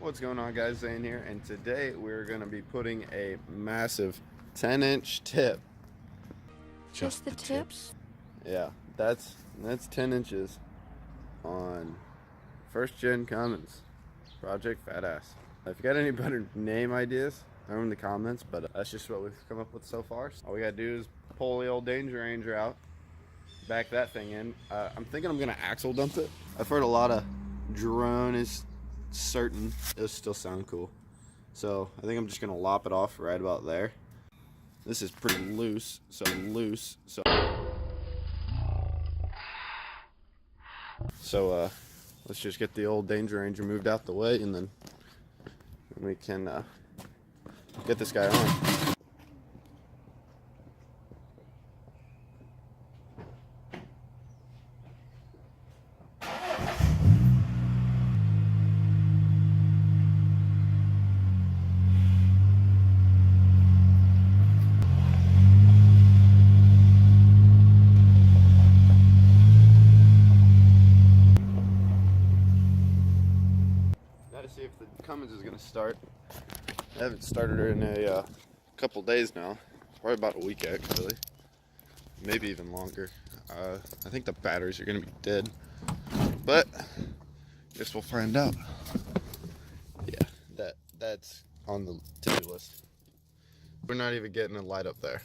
What's going on, guys? Zane here, and today we're going to be putting a massive 10-inch tip. Just the tips? Yeah, that's 10 inches on First Gen Cummins Project Fat Ass. If you got any better name ideas, throw them in the comments, but that's just what we've come up with so far. All we got to do is pull the old Danger Ranger out, back that thing in. I'm thinking I'm going to axle dump it. I've heard a lot of drone is certain. It'll still sound cool, so I think I'm just gonna lop it off right about there. This is pretty loose, so let's just get the old Danger Ranger moved out the way, and then we can get this guy on. See if the Cummins is going to start. I haven't started her in a couple days now. Probably about a week actually. Maybe even longer. I think the batteries are going to be dead. But guess we'll find out. Yeah, that's on the to-do list. We're not even getting a light up there.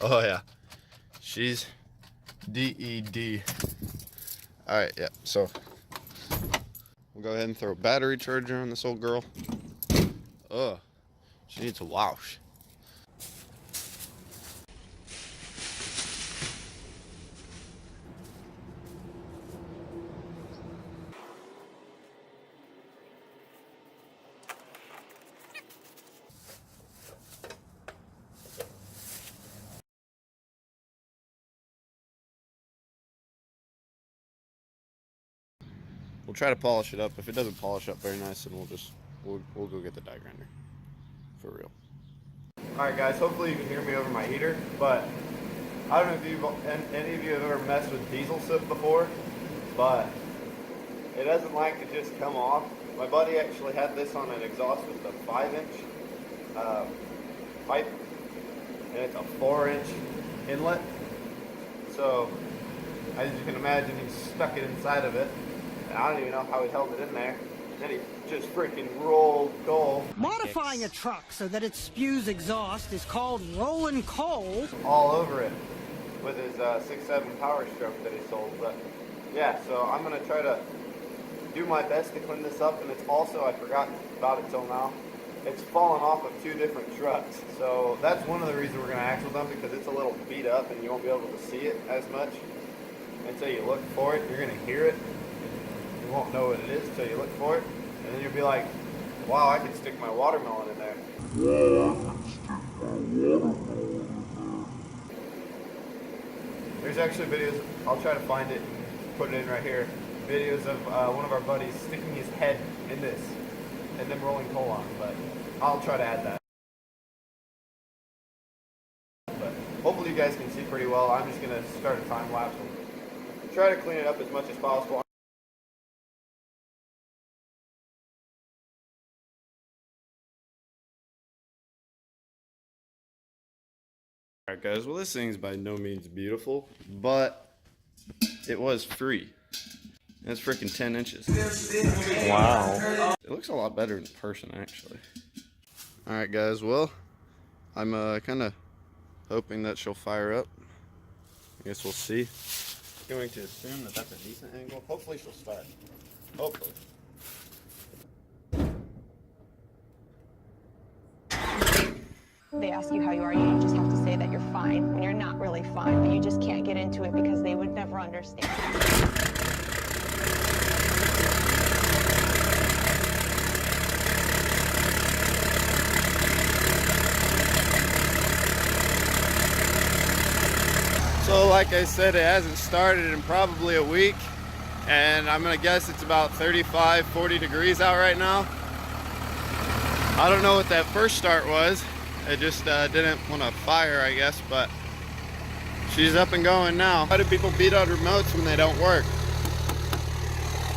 Oh yeah. She's DED. Alright, yeah, so we'll go ahead and throw a battery charger on this old girl. Ugh, she needs a wash. We'll try to polish it up. If it doesn't polish up very nice, then we'll go get the die grinder. For real. Alright guys, hopefully you can hear me over my heater, but I don't know if any of you have ever messed with diesel soot before, but it doesn't like to just come off. My buddy actually had this on an exhaust with a 5-inch pipe, and it's a 4-inch inlet. So as you can imagine, he stuck it inside of it. I don't even know how he held it in there. Then he just freaking rolled coal. Modifying a truck so that it spews exhaust is called rolling coal. All over it With his 6.7 Power Stroke that he sold. But yeah, so I'm going to try to do my best to clean this up. And it's also, I forgot about it till now, it's fallen off of 2 different trucks. So that's one of the reasons we're going to axle dump, because it's a little beat up and you won't be able to see it as much until you look for it. You're going to hear it. You won't know what it is until you look for it, and then you'll be like, wow, I could stick my watermelon in there. There's actually videos, I'll try to find it and put it in right here, videos of one of our buddies sticking his head in this and then rolling coal on it, but I'll try to add that. But hopefully you guys can see pretty well. I'm just going to start a time lapse and try to clean it up as much as possible. Alright guys, well this thing's by no means beautiful, but it was free. It's freaking 10 inches. Wow. It looks a lot better in person actually. Alright guys, well, I'm kind of hoping that she'll fire up. I guess we'll see. I'm going to assume that that's a decent angle. Hopefully she'll start. Hopefully. They ask you how you are, you just have to say that you're fine when you're not really fine, but you just can't get into it because they would never understand. So like I said, it hasn't started in probably a week, and I'm gonna guess it's about 35, 40 degrees out right now. I don't know what that first start was. It just didn't want to fire, I guess, but she's up and going now. Why do people beat on remotes when they don't work?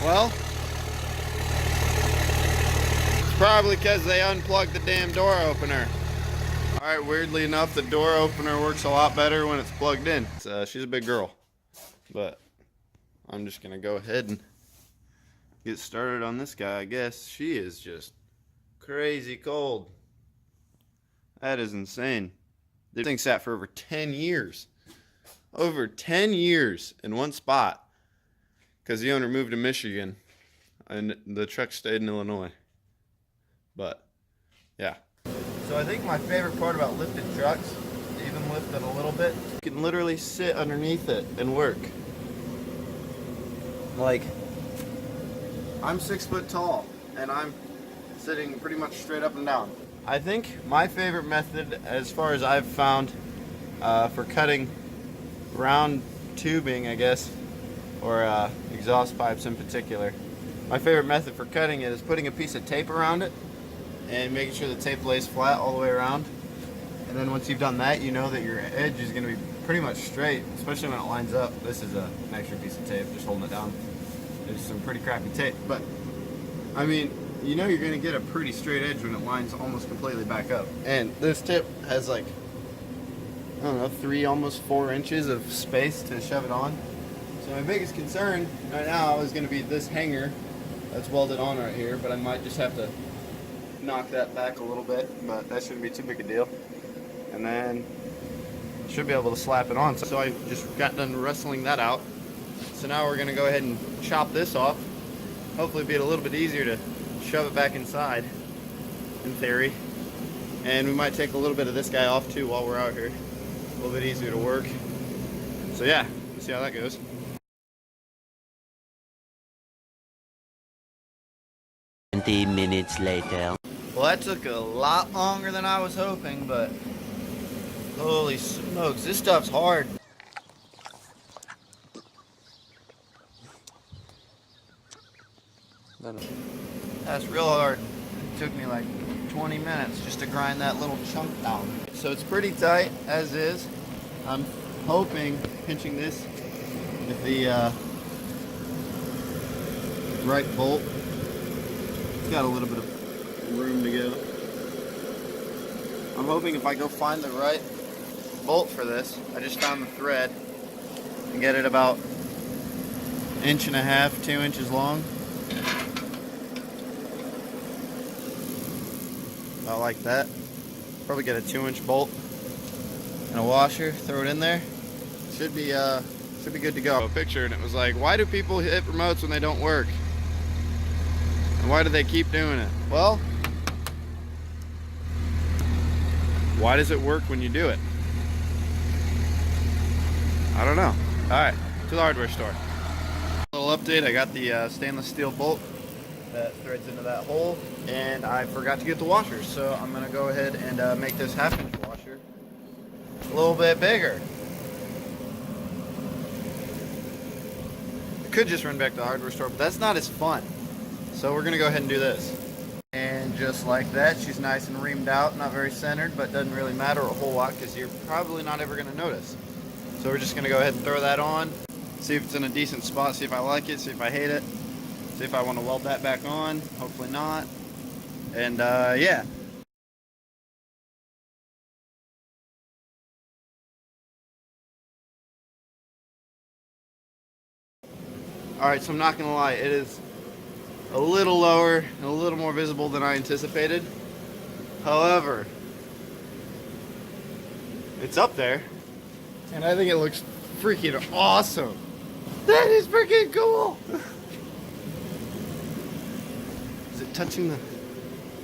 Well, probably because they unplugged the damn door opener. Alright, weirdly enough, the door opener works a lot better when it's plugged in. She's a big girl. But I'm just gonna go ahead and get started on this guy, I guess. She is just crazy cold. That is insane. This thing sat for over 10 years. Over 10 years in one spot. Because the owner moved to Michigan and the truck stayed in Illinois. But, yeah. So I think my favorite part about lifted trucks, even lifted a little bit, you can literally sit underneath it and work. Like, I'm 6 foot tall and I'm sitting pretty much straight up and down. I think my favorite method, as far as I've found, for cutting round tubing, I guess, or exhaust pipes in particular, my favorite method for cutting it is putting a piece of tape around it and making sure the tape lays flat all the way around. And then once you've done that, you know that your edge is going to be pretty much straight, especially when it lines up. This is an extra piece of tape, just holding it down. There's some pretty crappy tape, but I mean, you know you're going to get a pretty straight edge when it lines almost completely back up. And this tip has like, I don't know, 3, almost 4 inches of space to shove it on. So my biggest concern right now is going to be this hanger that's welded on right here, but I might just have to knock that back a little bit, but that shouldn't be too big a deal. And then should be able to slap it on. So I just got done wrestling that out. So now we're going to go ahead and chop this off. Hopefully be a little bit easier to shove it back inside, in theory. And we might take a little bit of this guy off too while we're out here. A little bit easier to work. So yeah, let's see how that goes. 20 minutes later. Well, that took a lot longer than I was hoping, but holy smokes, this stuff's hard. That's real hard. It took me like 20 minutes just to grind that little chunk down. So it's pretty tight as is. I'm hoping, pinching this with the right bolt. It's got a little bit of room to go. I'm hoping if I go find the right bolt for this, I just found the thread, and get it about 1.5 to 2 inches long. About like that. Probably get a 2-inch bolt and a washer, throw it in there. Should be good to go. A picture and it was like, why do people hit remotes when they don't work? And why do they keep doing it? Well, why does it work when you do it? I don't know. Alright, to the hardware store. A little update, I got the stainless steel bolt that threads into that hole, and I forgot to get the washers, so I'm going to go ahead and make this 1/2-inch washer a little bit bigger. I could just run back to the hardware store, but that's not as fun. So we're going to go ahead and do this. And just like that, she's nice and reamed out, not very centered, but doesn't really matter a whole lot because you're probably not ever going to notice. So we're just going to go ahead and throw that on, see if it's in a decent spot, see if I like it, see if I hate it, see if I want to weld that back on, hopefully not. And yeah. Alright, so I'm not going to lie, it is a little lower and a little more visible than I anticipated. However, it's up there, and I think it looks freaking awesome. That is freaking cool! Is it touching the...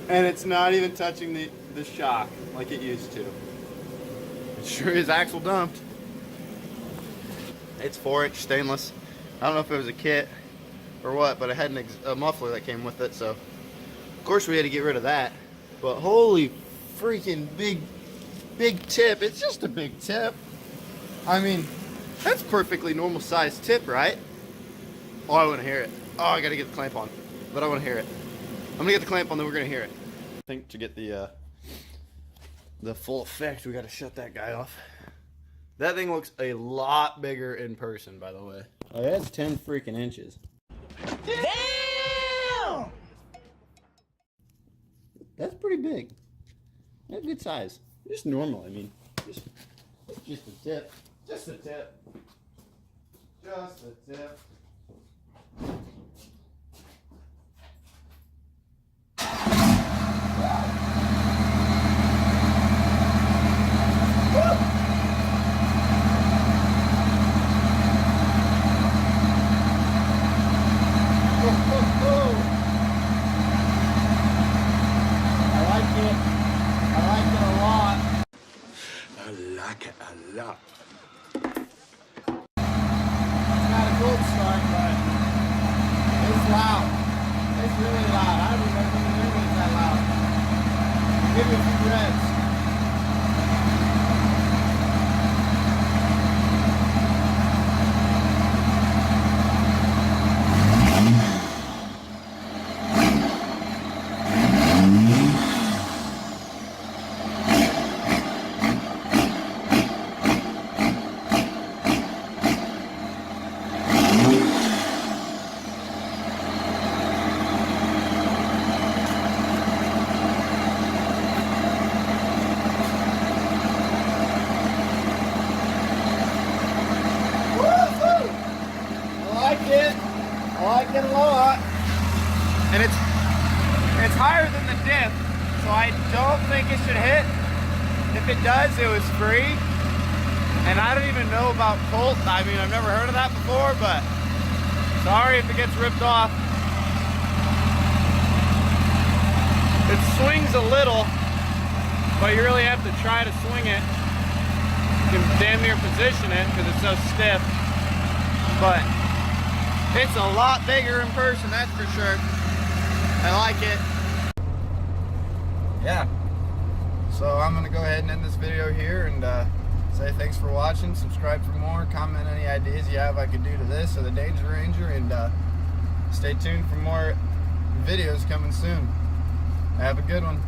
And it's not even touching the shock like it used to. It sure is axle dumped. It's 4-inch stainless. I don't know if it was a kit or what, but it had a muffler that came with it, so of course we had to get rid of that. But holy freaking big tip. It's just a big tip. I mean, that's perfectly normal sized tip, right? Oh, I want to hear it. Oh, I gotta get the clamp on, but I want to hear it. I'm gonna get the clamp on, then we're gonna hear it. I think to get the full effect, we gotta shut that guy off. That thing looks a lot bigger in person, by the way. Oh, that's 10 freaking inches. Damn! That's pretty big. That's a good size. Just normal, I mean. Just a tip. Just a tip. Just a tip. Give me a few reds. I like it a lot, and it's higher than the diff, so I don't think it should hit. If it does, it was free, and I don't even know about Colt. I mean, I've never heard of that before, but sorry if it gets ripped off. It swings a little, but you really have to try to swing it. You can damn near position it because it's so stiff, but it's a lot bigger in person, that's for sure. I like it. Yeah. So I'm gonna go ahead and end this video here and say thanks for watching. Subscribe for more. Comment any ideas you have I could do to this or the Danger Ranger, and stay tuned for more videos coming soon. Have a good one.